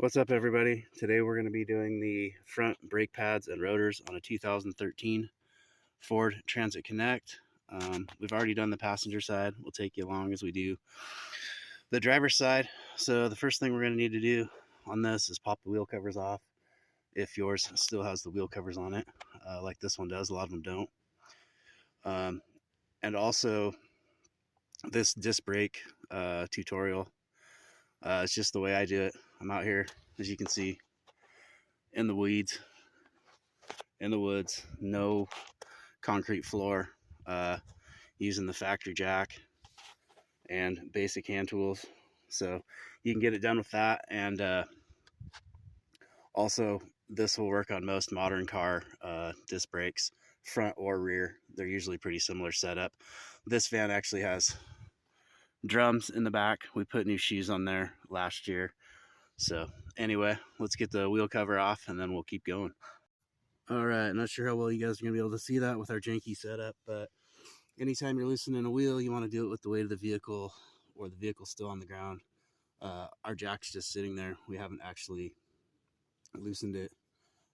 What's up, everybody? Today we're going to be doing the front brake pads and rotors on a 2013 Ford Transit Connect. We've already done the passenger side. We'll take you along as we do the driver's side. So the first thing we're going to need to do on this is pop the wheel covers off, if yours still has the wheel covers on it, like this one does. A lot of them don't. And also, this disc brake tutorial, it's just the way I do it. I'm out here, as you can see, in the weeds, in the woods, no concrete floor, using the factory jack and basic hand tools. So you can get it done with that. And also, this will work on most modern car disc brakes, front or rear. They're usually pretty similar setup. This van actually has drums in the back. We put new shoes on there last year. So anyway, let's get the wheel cover off and then we'll keep going. All right, not sure how well you guys are gonna be able to see that with our janky setup, but anytime you're loosening a wheel, you want to do it with the weight of the vehicle or the vehicle's still on the ground. Our jack's just sitting there. We haven't actually loosened it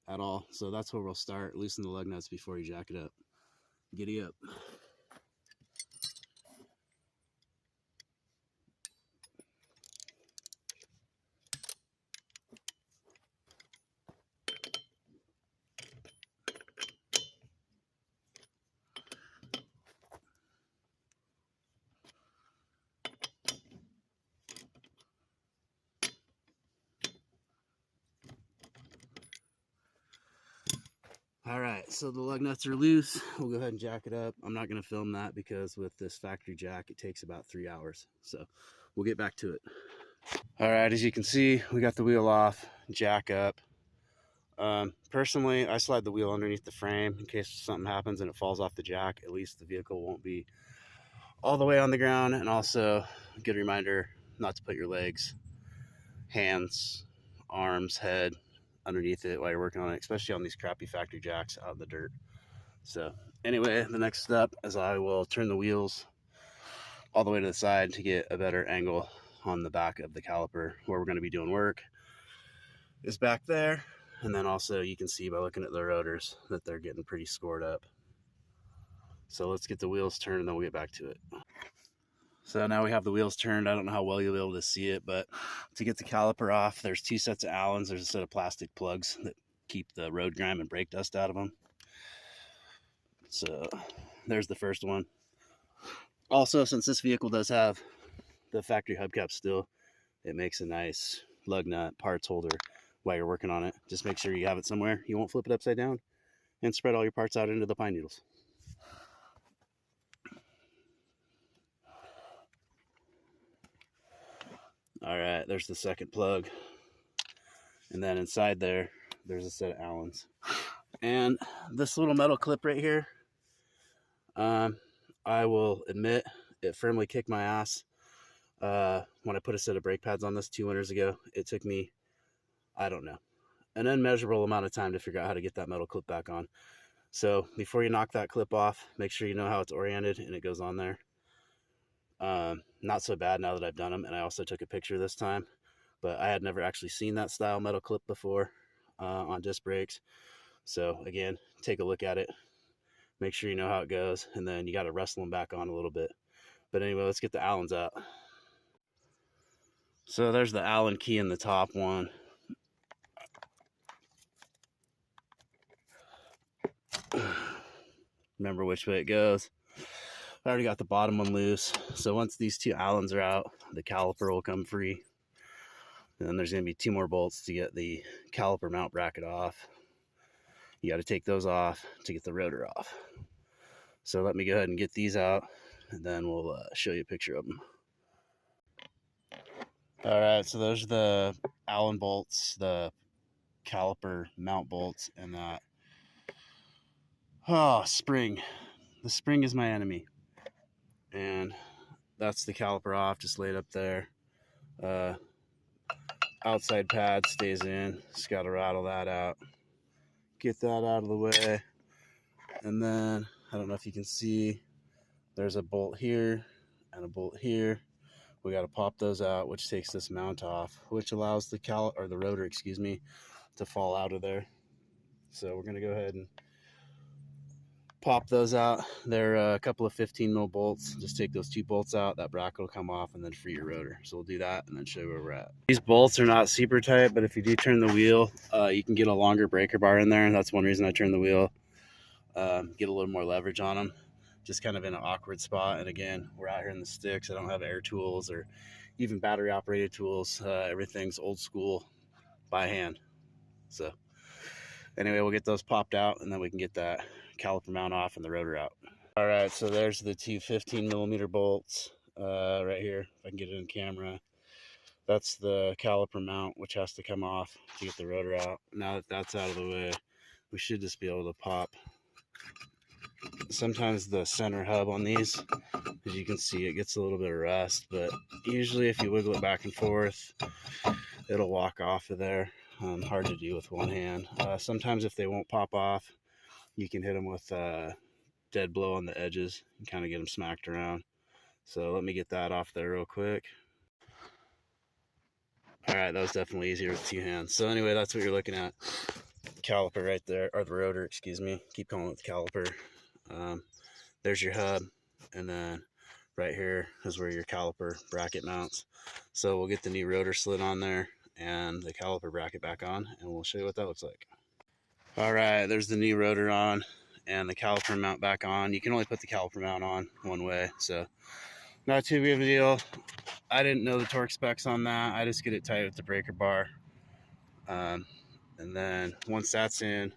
at all. So that's where we'll start. Loosen the lug nuts before you jack it up. Giddy up. All right, so the lug nuts are loose. We'll go ahead and jack it up. I'm not going to film that because with this factory jack, it takes about 3 hours. So we'll get back to it. All right, as you can see, we got the wheel off, jack up. Personally, I slide the wheel underneath the frame in case something happens and it falls off the jack. At least the vehicle won't be all the way on the ground. And also, a good reminder not to put your legs, hands, arms, head underneath it while you're working on it, especially on these crappy factory jacks out in the dirt. So anyway, the next step is I will turn the wheels all the way to the side to get a better angle on the back of the caliper. Where we're going to be doing work is back there. And then also you can see by looking at the rotors that they're getting pretty scored up. So let's get the wheels turned and then we'll get back to it. So now we have the wheels turned. I don't know how well you'll be able to see it, but to get the caliper off, there's 2 sets of Allens. There's a set of plastic plugs that keep the road grime and brake dust out of them. So there's the first one. Also, since this vehicle does have the factory hubcap still, it makes a nice lug nut parts holder while you're working on it. Just make sure you have it somewhere. You won't flip it upside down and spread all your parts out into the pine needles. All right, there's the second plug. And then inside there, there's a set of Allens. And this little metal clip right here, I will admit, it firmly kicked my ass when I put a set of brake pads on this 2 winters ago. It took me, I don't know, an unmeasurable amount of time to figure out how to get that metal clip back on. So before you knock that clip off, make sure you know how it's oriented and it goes on there. Not so bad now that I've done them, and I also took a picture this time, but I had never actually seen that style metal clip before on disc brakes. So again, take a look at it, make sure you know how it goes, and then you got to wrestle them back on a little bit. But anyway, let's get the Allens out. So there's the Allen key in the top one. Remember which way it goes. I already got the bottom one loose. So once these 2 Allens are out, the caliper will come free. And then there's going to be 2 more bolts to get the caliper mount bracket off. You got to take those off to get the rotor off. So let me go ahead and get these out, and then we'll show you a picture of them. All right, so those are the Allen bolts, the caliper mount bolts, and that spring. The spring is my enemy. And that's the caliper off, just laid up there. Outside pad stays in. Just got to rattle that out. Get that out of the way. And then, I don't know if you can see, there's a bolt here and a bolt here. We got to pop those out, which takes this mount off, which allows the the rotor, excuse me, to fall out of there. So we're going to go ahead and pop those out. They're a couple of 15 mil bolts. Just take those 2 bolts out, that bracket will come off, and then free your rotor. So we'll do that and then show you where we're at. These bolts are not super tight, but if you do turn the wheel, you can get a longer breaker bar in there. That's one reason I turn the wheel. Get a little more leverage on them, just kind of in an awkward spot. And again, we're out here in the sticks. I don't have air tools or even battery operated tools. Everything's old school by hand. So anyway, we'll get those popped out and then we can get that caliper mount off and the rotor out. All right, so there's the 2 15 millimeter bolts right here. If I can get it in camera, that's the caliper mount, which has to come off to get the rotor out. Now that that's out of the way, we should just be able to pop sometimes the center hub on these. As you can see, it gets a little bit of rust, but usually if you wiggle it back and forth, it'll walk off of there. Hard to do with one hand. Sometimes if they won't pop off, you can hit them with dead blow on the edges and kind of get them smacked around. So let me get that off there real quick. All right, that was definitely easier with 2 hands. So anyway, that's what you're looking at. Caliper right there, or the rotor, excuse me. Keep calling it the caliper. There's your hub, and then right here is where your caliper bracket mounts. So we'll get the new rotor slid on there and the caliper bracket back on, and we'll show you what that looks like. All right, there's the new rotor on and the caliper mount back on. You can only put the caliper mount on one way, so not too big of a deal. I didn't know the torque specs on that. I just get it tight with the breaker bar. And then once that's in,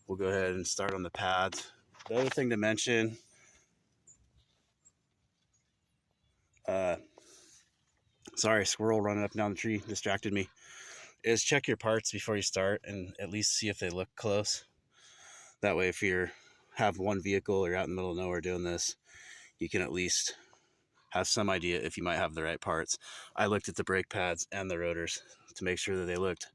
we'll go ahead and start on the pads. The other thing to mention, sorry, squirrel running up and down the tree distracted me, is check your parts before you start and at least see if they look close. That way, if you have one vehicle or you're out in the middle of nowhere doing this, you can at least have some idea if you might have the right parts. I looked at the brake pads and the rotors to make sure that they looked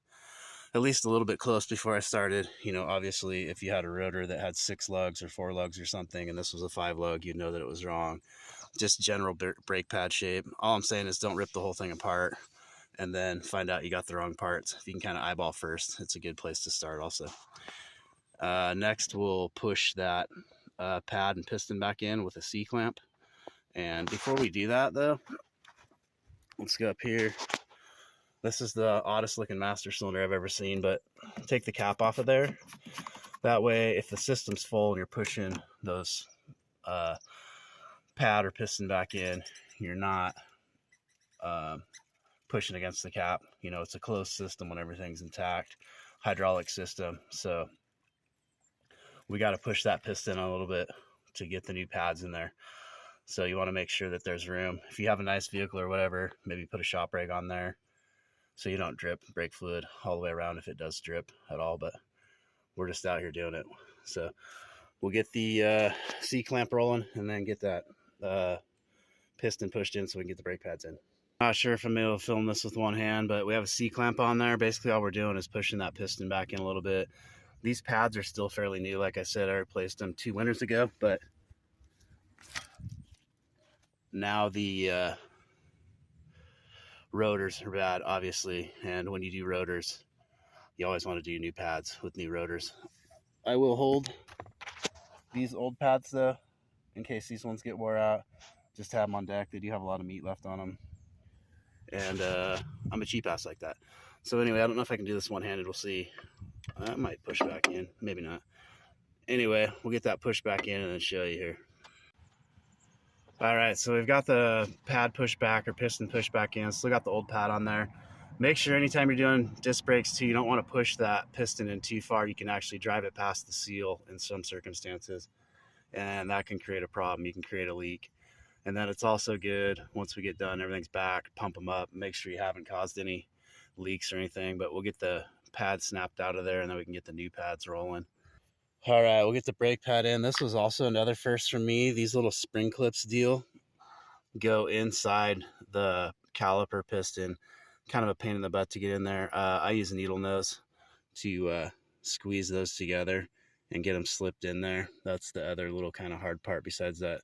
at least a little bit close before I started. You know, obviously, if you had a rotor that had 6 lugs or 4 lugs or something, and this was a 5 lug, you'd know that it was wrong. Just general brake pad shape. All I'm saying is don't rip the whole thing apart and then find out you got the wrong parts. If you can kind of eyeball first, it's a good place to start also. Next, we'll push that pad and piston back in with a C-clamp. And before we do that, though, let's go up here. This is the oddest looking master cylinder I've ever seen, but take the cap off of there. That way, if the system's full and you're pushing those pad or piston back in, you're not pushing against the cap. You know, it's a closed system when everything's intact, hydraulic system. So we got to push that piston a little bit to get the new pads in there. So you want to make sure that there's room. If you have a nice vehicle or whatever, maybe put a shop rag on there so you don't drip brake fluid all the way around if it does drip at all. But we're just out here doing it. So we'll get the C-clamp rolling and then get that piston pushed in so we can get the brake pads in. Not sure if I'm able to film this with one hand, but we have a C-clamp on there. Basically all we're doing is pushing that piston back in a little bit. These pads are still fairly new. Like I said, I replaced them 2 winters ago, but now the rotors are bad, obviously. And when you do rotors, you always want to do new pads with new rotors. I will hold these old pads though, in case these ones get wore out. Just have them on deck. They do have a lot of meat left on them. And I'm a cheap ass like that. So anyway, I don't know if I can do this one-handed. We'll see. I might push back in. Maybe not. Anyway, we'll get that pushed back in and then show you here. All right, so we've got the pad pushed back or piston pushed back in. Still got the old pad on there. Make sure anytime you're doing disc brakes too, you don't want to push that piston in too far. You can actually drive it past the seal in some circumstances, and that can create a problem. You can create a leak. And then it's also good, once we get done, everything's back, pump them up, make sure you haven't caused any leaks or anything. But we'll get the pad snapped out of there, and then we can get the new pads rolling. All right, we'll get the brake pad in. This was also another first for me. These little spring clips deal go inside the caliper piston. Kind of a pain in the butt to get in there. I use a needle nose to squeeze those together and get them slipped in there. That's the other little kind of hard part besides that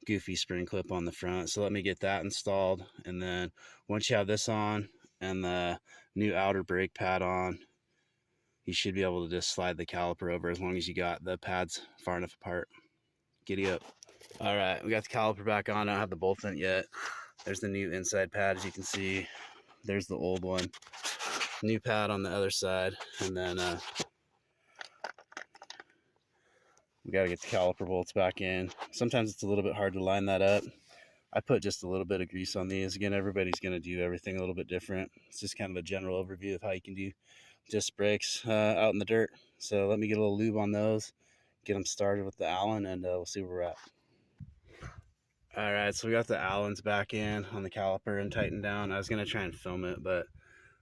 goofy spring clip on the front. So let me get that installed. And then once you have this on and the new outer brake pad on, you should be able to just slide the caliper over as long as you got the pads far enough apart. Giddy up. All right, we got the caliper back on. I don't have the bolts in it yet. There's the new inside pad, as you can see. There's the old one. New pad on the other side. And then we got to get the caliper bolts back in. Sometimes it's a little bit hard to line that up. I put just a little bit of grease on these. Again, everybody's going to do everything a little bit different. It's just kind of a general overview of how you can do disc brakes out in the dirt. So let me get a little lube on those, get them started with the Allen, and we'll see where we're at. All right, so we got the Allens back in on the caliper and tightened down. I was going to try and film it, but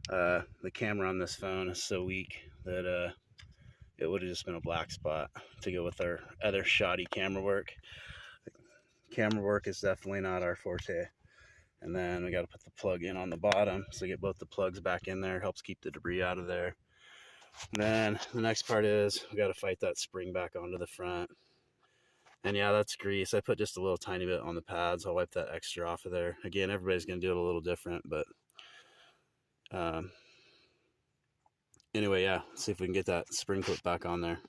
the camera on this phone is so weak that it would have just been a black spot to go with our other shoddy camera work. Camera work is definitely not our forte. And then we got to put the plug in on the bottom, so get both the plugs back in there. It helps keep the debris out of there. And then the next part is we got to fight that spring back onto the front. And yeah, that's grease. I put just a little tiny bit on the pads. I'll wipe that extra off of there. Again, everybody's going to do it a little different, but anyway, yeah, let's see if we can get that spring clip back on there.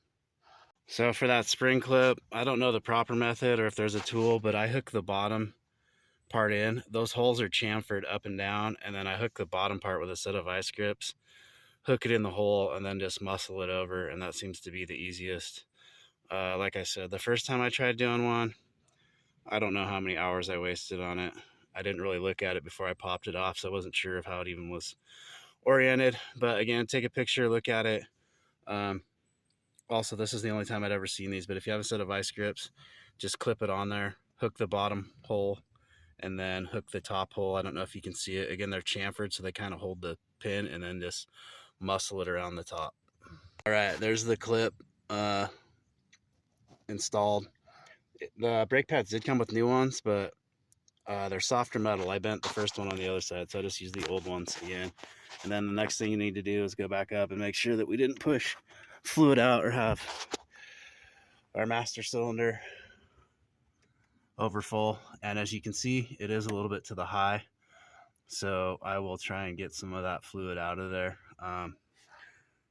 So for that spring clip, I don't know the proper method or if there's a tool, but I hook the bottom part in. Those holes are chamfered up and down, and then I hook the bottom part with a set of vice grips, hook it in the hole, and then just muscle it over, and that seems to be the easiest. Like I said, the first time I tried doing one, I don't know how many hours I wasted on it. I didn't really look at it before I popped it off, so I wasn't sure of how it even was oriented. But again, take a picture, look at it. Also, this is the only time I'd ever seen these, but if you have a set of vice grips, just clip it on there, hook the bottom hole, and then hook the top hole. I don't know if you can see it. Again, they're chamfered, so they kind of hold the pin, and then just muscle it around the top. All right, there's the clip installed. The brake pads did come with new ones, but they're softer metal. I bent the first one on the other side, so I just used the old ones again. And then the next thing you need to do is go back up and make sure that we didn't push fluid out or have our master cylinder over full. And as you can see, it is a little bit to the high, so I will try and get some of that fluid out of there.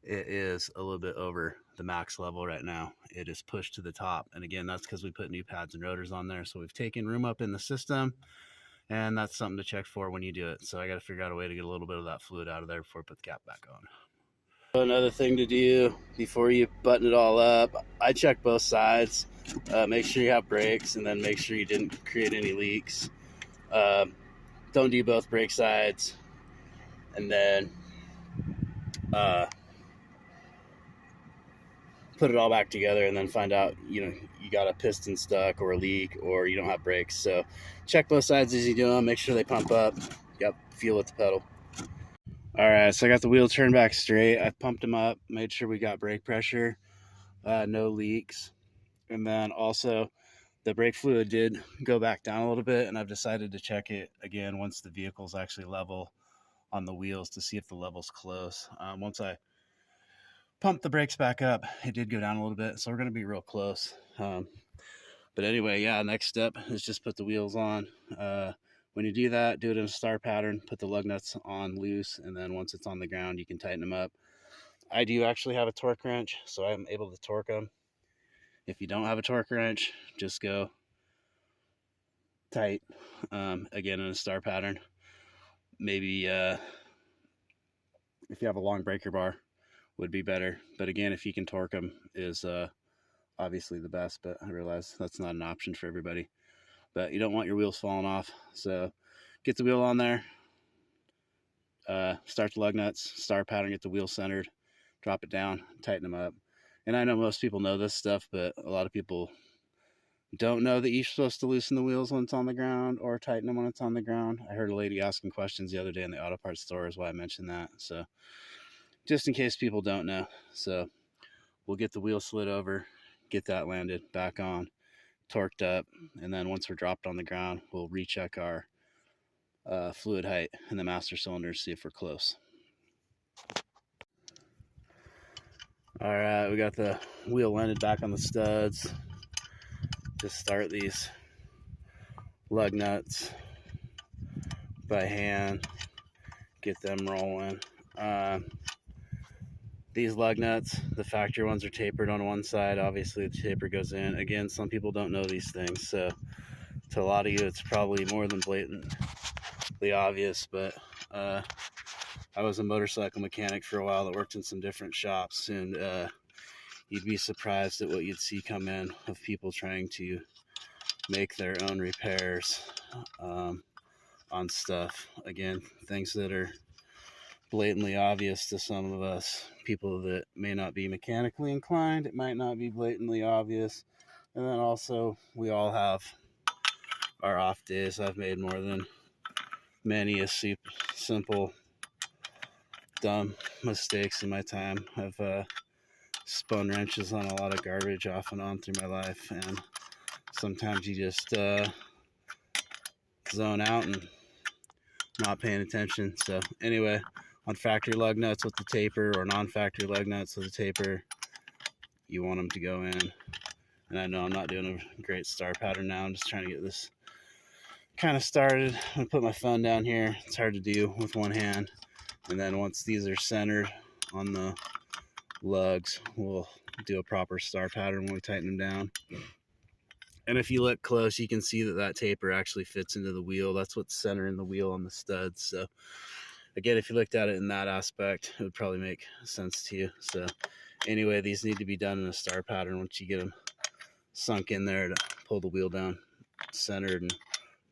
It is a little bit over the max level right now. It is pushed to the top, and again, that's because we put new pads and rotors on there, so we've taken room up in the system, and that's something to check for when you do it. So I got to figure out a way to get a little bit of that fluid out of there before I put the cap back on. Another thing to do before you button it all up, I check both sides, make sure you have brakes, and then make sure you didn't create any leaks. Don't do both brake sides, and then put it all back together, and then find out you got a piston stuck or a leak or you don't have brakes. So check both sides as you do them, make sure they pump up. Yep, feel at the pedal. All right, so I got the wheel turned back straight. I pumped them up, made sure we got brake pressure, no leaks. And then also the brake fluid did go back down a little bit, and I've decided to check it again once the vehicle's actually level on the wheels to see if the level's close. Once I pumped the brakes back up, it did go down a little bit, so we're going to be real close. But anyway, yeah, next step is just put the wheels on. When you do that, do it in a star pattern, put the lug nuts on loose, and then once it's on the ground, you can tighten them up. I do actually have a torque wrench, so I'm able to torque them. If you don't have a torque wrench, just go tight, again in a star pattern. Maybe if you have a long breaker bar, would be better. But again, if you can torque them is obviously the best, but I realize that's not an option for everybody. But you don't want your wheels falling off, so get the wheel on there, start the lug nuts, star pattern, get the wheel centered, drop it down, tighten them up. And I know most people know this stuff, but a lot of people don't know that you're supposed to loosen the wheels when it's on the ground or tighten them when it's on the ground. I heard a lady asking questions the other day in the auto parts store, is why I mentioned that. So just in case people don't know. So we'll get the wheel slid over, get that landed back on, torqued up, and then once we're dropped on the ground, we'll recheck our fluid height in the master cylinder, see if we're close. All right, we got the wheel landed back on the studs. Just start these lug nuts by hand, get them rolling. These lug nuts, the factory ones, are tapered on one side. Obviously the taper goes in. Again, some people don't know these things, so to a lot of you it's probably more than blatantly obvious, but I was a motorcycle mechanic for a while that worked in some different shops, and you'd be surprised at what you'd see come in of people trying to make their own repairs on stuff. Again, things that are blatantly obvious to some of us. People that may not be mechanically inclined, it might not be blatantly obvious. And then also, we all have our off days. I've made more than many a simple, dumb mistakes in my time. I've spun wrenches on a lot of garbage off and on through my life, and sometimes you just zone out and not paying attention. So anyway, on factory lug nuts with the taper, or non-factory lug nuts with the taper, you want them to go in. And I know I'm not doing a great star pattern now. I'm just trying to get this kind of started. I'm gonna put my phone down here. It's hard to do with one hand. And then once these are centered on the lugs, we'll do a proper star pattern when we tighten them down. And if you look close, you can see that that taper actually fits into the wheel. That's what's centering the wheel on the studs. So again, if you looked at it in that aspect, it would probably make sense to you. So anyway, these need to be done in a star pattern once you get them sunk in there to pull the wheel down centered and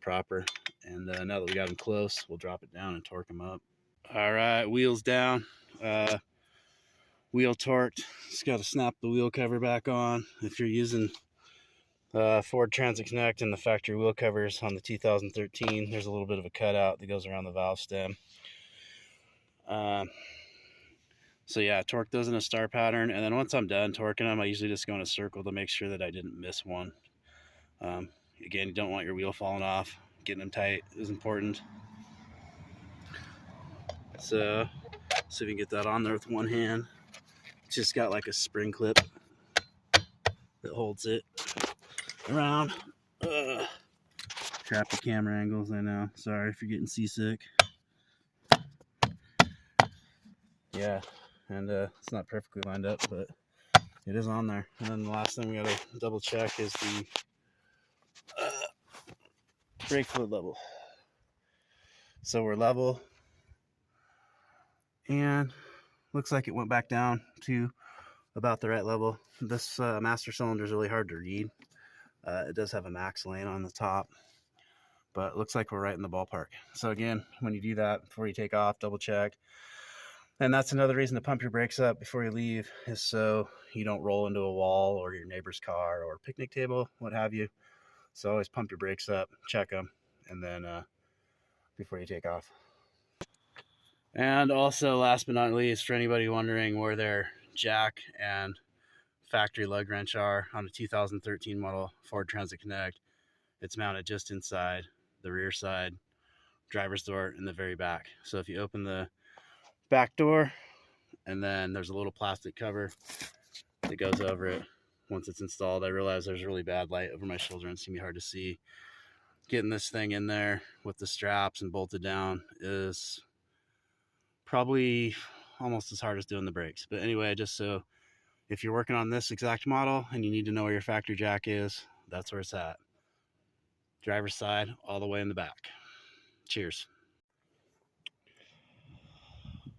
proper. And now that we got them close, we'll drop it down and torque them up. All right, wheels down, wheel torqued. Just got to snap the wheel cover back on. If you're using Ford Transit Connect and the factory wheel covers on the 2013, there's a little bit of a cutout that goes around the valve stem. So yeah, torque those in a star pattern, and then once I'm done torquing them, I usually just go in a circle to make sure that I didn't miss one. Again, you don't want your wheel falling off. Getting them tight is important. So see if you can get that on there with one hand. It's just got like a spring clip that holds it around. Crappy camera angles, I know. Sorry if you're getting seasick. Yeah, and it's not perfectly lined up, but it is on there. And then the last thing we gotta double check is the brake fluid level. So we're level, and looks like it went back down to about the right level. This master cylinder is really hard to read. It does have a max lane on the top, but it looks like we're right in the ballpark. So again, when you do that, before you take off, double check. And that's another reason to pump your brakes up before you leave, is so you don't roll into a wall or your neighbor's car or picnic table, what have you. So always pump your brakes up, check them, and then before you take off. And also, last but not least, for anybody wondering where their jack and factory lug wrench are on a 2013 model Ford Transit Connect, it's mounted just inside the rear side, driver's door in the very back. So if you open the back door, and then there's a little plastic cover that goes over it once it's installed. I realize there's really bad light over my shoulder and it's gonna be hard to see. Getting this thing in there with the straps and bolted down is probably almost as hard as doing the brakes. But anyway, just so if you're working on this exact model and you need to know where your factory jack is, that's where it's at. Driver's side, all the way in the back. Cheers.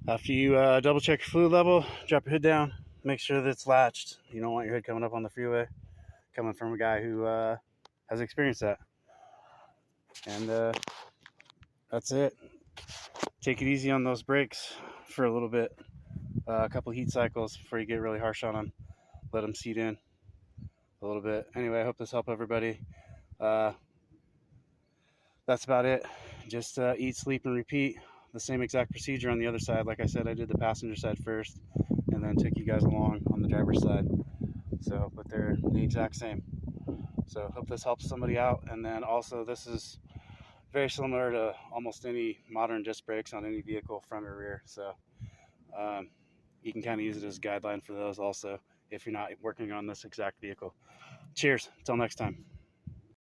After you double check your fluid level, drop your hood down, make sure that it's latched. You don't want your hood coming up on the freeway, coming from a guy who has experienced that. And that's it. Take it easy on those brakes for a little bit, a couple heat cycles before you get really harsh on them. Let them seat in a little bit. Anyway, I hope this helped everybody. That's about it. Just eat, sleep, and repeat. The same exact procedure on the other side. Like I said, I did the passenger side first and then took you guys along on the driver's side. So, but they're the exact same. So hope this helps somebody out. And then also, this is very similar to almost any modern disc brakes on any vehicle, front or rear. So you can kind of use it as a guideline for those also if you're not working on this exact vehicle. Cheers. Until next time.